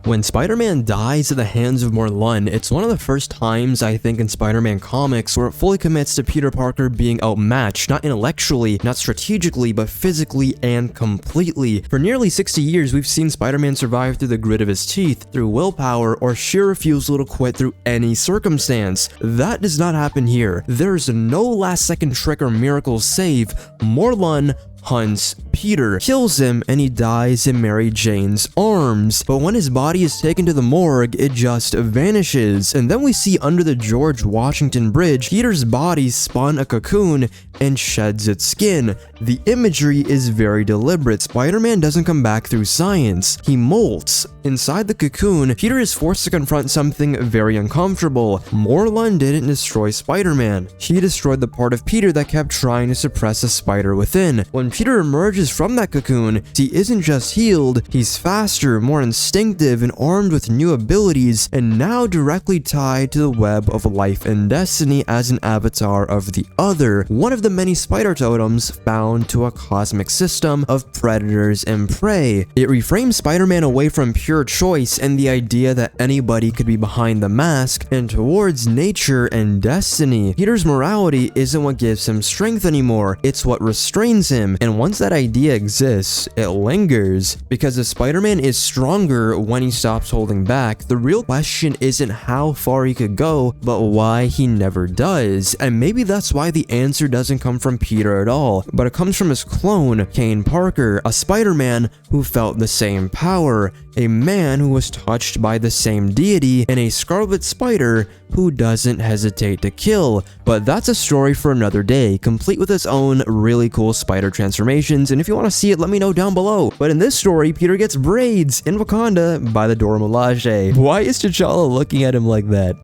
When Spider-Man dies at the hands of Morlun, it's one of the first times I think in Spider-Man comics where it fully commits to Peter Parker being outmatched, not intellectually, not strategically, but physically and completely. For nearly 60 years, we've seen Spider-Man survive through the grit of his teeth, through willpower, or sheer refusal to quit through any circumstance. That does not happen here. There's no last-second trick or miracle save. Morlun hunts Peter, kills him, and he dies in Mary Jane's arms. But when his body is taken to the morgue, it just vanishes. And then we see under the George Washington Bridge, Peter's body spun a cocoon and sheds its skin. The imagery is very deliberate. Spider-Man doesn't come back through science. He molts. Inside the cocoon, Peter is forced to confront something very uncomfortable. Morlun didn't destroy Spider-Man. He destroyed the part of Peter that kept trying to suppress the spider within. When Peter emerges from that cocoon, he isn't just healed, he's faster, more instinctive, and armed with new abilities, and now directly tied to the web of life and destiny as an avatar of the other, one of the many spider totems bound to a cosmic system of predators and prey. It reframes Spider-Man away from pure choice and the idea that anybody could be behind the mask, and towards nature and destiny. Peter's morality isn't what gives him strength anymore, it's what restrains him. And once that idea exists, it lingers. Because if Spider-Man is stronger when he stops holding back, the real question isn't how far he could go, but why he never does. And maybe that's why the answer doesn't come from Peter at all, but it comes from his clone, Kaine Parker, a Spider-Man who felt the same power, a man who was touched by the same deity, and a Scarlet Spider who doesn't hesitate to kill. But that's a story for another day, complete with its own really cool spider transformations, and if you want to see it, let me know down below. But in this story, Peter gets braids in Wakanda by the Dora Milaje. Why is T'Challa looking at him like that?